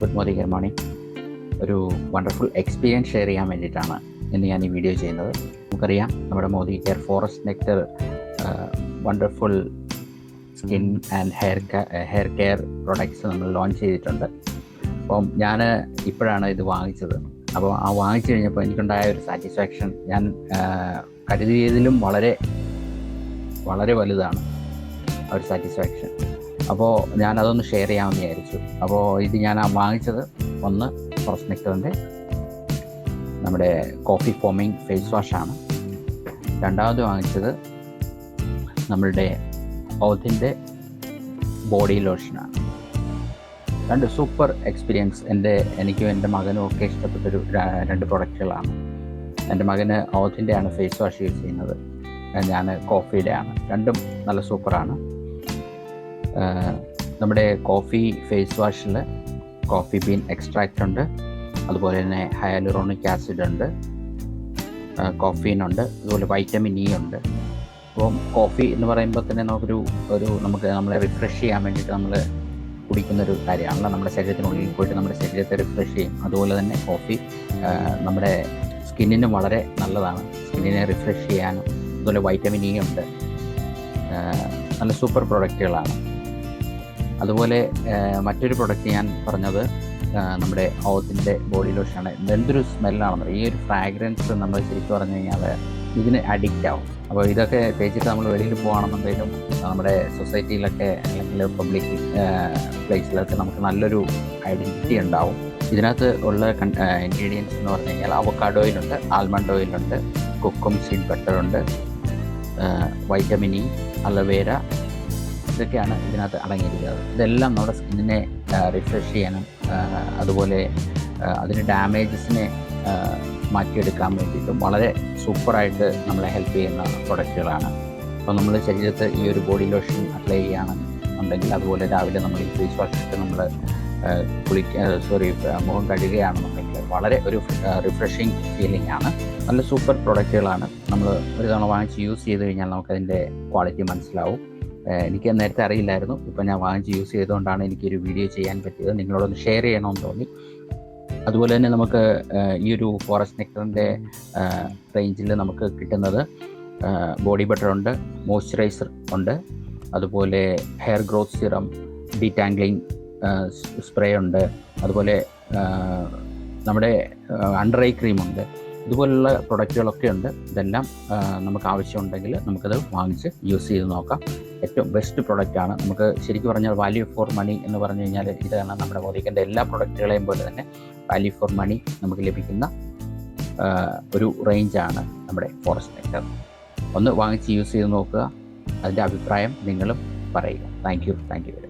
Good morning. ഒരു wonderful experience share ചെയ്യാൻ വേണ്ടിയിട്ടാണ് ഇന്ന് ഞാൻ ഈ വീഡിയോ ചെയ്യുന്നത്. നമുക്കറിയാം നമ്മുടെ Modi care forest nectar wonderful skin and hair care products നമ്മൾ ലോഞ്ച് ചെയ്തിട്ടുണ്ട്. അപ്പം ഞാൻ ഇപ്പോഴാണ് ഇത് വാങ്ങിച്ചത്. അപ്പോൾ ആ വാങ്ങിച്ചു കഴിഞ്ഞപ്പോൾ എനിക്കുണ്ടായ ഒരു സാറ്റിസ്ഫാക്ഷൻ ഞാൻ കരുതിയതിലും വളരെ വളരെ വലുതാണ് ആ ഒരു സാറ്റിസ്ഫാക്ഷൻ. അപ്പോൾ ഞാനതൊന്ന് ഷെയർ ചെയ്യാമെന്ന് വിചാരിച്ചു. അപ്പോൾ ഇത് ഞാൻ വാങ്ങിച്ചത് ഒന്ന് ഫോറസ്റ്റ് നെക്ടറിൻ്റെ നമ്മുടെ കോഫി ഫോമിങ് ഫേസ് വാഷാണ്. രണ്ടാമത് വാങ്ങിച്ചത് നമ്മളുടെ ഓത്തിൻ്റെ ബോഡി ലോഷനാണ്. രണ്ട് സൂപ്പർ എക്സ്പീരിയൻസ്. എനിക്കും എൻ്റെ മകനും ഒക്കെ ഇഷ്ടപ്പെട്ടൊരു രണ്ട് പ്രൊഡക്റ്റുകളാണ്. എൻ്റെ മകന് ഓത്തിൻ്റെ ആണ് ഫേസ് വാഷ് യൂസ് ചെയ്യുന്നത്, ഞാൻ കോഫിയുടെ ആണ്. രണ്ടും നല്ല സൂപ്പറാണ്. നമ്മുടെ കോഫി ഫേസ് വാഷിൽ കോഫി ബീൻ എക്സ്ട്രാക്റ്റ് ഉണ്ട്, അതുപോലെ തന്നെ ഹയാലുറോണിക് ആസിഡ് ഉണ്ട്, കോഫീനുണ്ട്, അതുപോലെ വൈറ്റമിൻ ഇ ഉണ്ട്. അപ്പം കോഫി എന്ന് പറയുമ്പോൾ തന്നെ നമുക്ക് നമ്മളെ റിഫ്രഷ് ചെയ്യാൻ വേണ്ടിയിട്ട് നമ്മൾ കുടിക്കുന്നൊരു കാര്യമാണല്ലോ. നമ്മുടെ ശരീരത്തിനുള്ളിൽ പോയിട്ട് നമ്മുടെ ശരീരത്തെ റിഫ്രഷ് ചെയ്യും. അതുപോലെ തന്നെ കോഫി നമ്മുടെ സ്കിന്നിനും വളരെ നല്ലതാണ്, സ്കിന്നിനെ റിഫ്രഷ് ചെയ്യാനും. അതുപോലെ വൈറ്റമിൻ ഇ ഉണ്ട്. നല്ല സൂപ്പർ പ്രൊഡക്റ്റുകളാണ്. അതുപോലെ മറ്റൊരു പ്രൊഡക്റ്റ് ഞാൻ പറഞ്ഞത് നമ്മുടെ ഓത്തിൻ്റെ ബോഡി ലോഷനാണ്. എന്തൊരു സ്മെല്ലാണെന്ന്. ഈ ഒരു ഫ്രാഗ്രൻസ് നമ്മൾ ശരിക്കും പറഞ്ഞു കഴിഞ്ഞാൽ ഇതിന് അഡിക്റ്റ് ആവും. അപ്പോൾ ഇതൊക്കെ തേച്ചിട്ട് നമ്മൾ വെളിയിൽ പോകുകയാണെന്നുണ്ടെങ്കിലും നമ്മുടെ സൊസൈറ്റിയിലൊക്കെ അല്ലെങ്കിൽ പബ്ലിക് പ്ലേസിലൊക്കെ നമുക്ക് നല്ലൊരു ഐഡൻറ്റിറ്റി ഉണ്ടാവും. ഇതിനകത്ത് ഉള്ള ഇൻഗ്രീഡിയൻസ് എന്ന് പറഞ്ഞു കഴിഞ്ഞാൽ അവക്കാഡോ ഓയിലുണ്ട്, ആൽമണ്ട് ഓയിലുണ്ട്, കുക്കും സീഡ് ബട്ടറുണ്ട്, വൈറ്റമിൻ ഇ, അലോവേര, ഇതൊക്കെയാണ് ഇതിനകത്ത് അടങ്ങിയിരിക്കുന്നത്. ഇതെല്ലാം നമ്മുടെ സ്കിന്നിനെ റിഫ്രഷ് ചെയ്യാനും അതുപോലെ അതിന് ഡാമേജസിനെ മാറ്റിയെടുക്കാൻ വേണ്ടിയിട്ടും വളരെ സൂപ്പറായിട്ട് നമ്മളെ ഹെൽപ്പ് ചെയ്യുന്ന പ്രൊഡക്റ്റുകളാണ്. അപ്പോൾ നമ്മൾ ശരീരത്ത് ഈ ഒരു ബോഡി ലോഷൻ അപ്ലൈ ചെയ്യുകയാണെന്നുണ്ടെങ്കിൽ, അതുപോലെ രാവിലെ നമ്മൾ ഈ ഫേസ് വാഷ് ഇട്ട് നമ്മൾ മുഖം കഴുകുകയാണെന്നുണ്ടെങ്കിൽ വളരെ ഒരു റിഫ്രഷിങ് ഫീലിംഗ് ആണ്. നല്ല സൂപ്പർ പ്രൊഡക്റ്റുകളാണ്. നമ്മൾ ഒരു തവണ വാങ്ങിച്ച് യൂസ് ചെയ്ത് കഴിഞ്ഞാൽ നമുക്കതിൻ്റെ ക്വാളിറ്റി മനസ്സിലാവും. എനിക്ക് നേരത്തെ അറിയില്ലായിരുന്നു. ഇപ്പോൾ ഞാൻ വാങ്ങിച്ച് യൂസ് ചെയ്തുകൊണ്ടാണ് എനിക്കൊരു വീഡിയോ ചെയ്യാൻ പറ്റിയത്. നിങ്ങളോടൊന്ന് ഷെയർ ചെയ്യണമെന്ന് തോന്നി. അതുപോലെ തന്നെ നമുക്ക് ഈ ഒരു ഫോറസ്റ്റ് നെക്ടറിൻ്റെ റേഞ്ചിൽ നമുക്ക് കിട്ടുന്നത് ബോഡി ബട്ടർ ഉണ്ട്, മോയ്സ്ചറൈസർ ഉണ്ട്, അതുപോലെ ഹെയർ ഗ്രോത്ത് സിറം, ഡീറ്റാംഗ്ലിംഗ് സ്പ്രേ ഉണ്ട്, അതുപോലെ നമ്മുടെ അണ്ടർ ഐ ക്രീമുണ്ട്. ഇതുപോലുള്ള പ്രൊഡക്റ്റുകളൊക്കെ ഉണ്ട്. ഇതെല്ലാം നമുക്ക് ആവശ്യമുണ്ടെങ്കിൽ നമുക്കത് വാങ്ങിച്ച് യൂസ് ചെയ്ത് നോക്കാം. ഏറ്റവും ബെസ്റ്റ് പ്രൊഡക്റ്റാണ്. നമുക്ക് ശരിക്കും പറഞ്ഞാൽ വാല്യൂ ഫോർ മണി എന്ന് പറഞ്ഞു കഴിഞ്ഞാൽ ഇതാണ് നമ്മുടെ മോദിക്കൻ്റെ എല്ലാ പ്രൊഡക്റ്റുകളെയും പോലെ തന്നെ വാല്യൂ ഫോർ മണി നമുക്ക് ലഭിക്കുന്ന ഒരു റേഞ്ചാണ് നമ്മുടെ ഫോറസ്റ്റ് നെക്ടർ. ഒന്ന് വാങ്ങിച്ച് യൂസ് ചെയ്ത് നോക്കുക. അതിൻ്റെ അഭിപ്രായം നിങ്ങളും പറയുക. Thank you very much.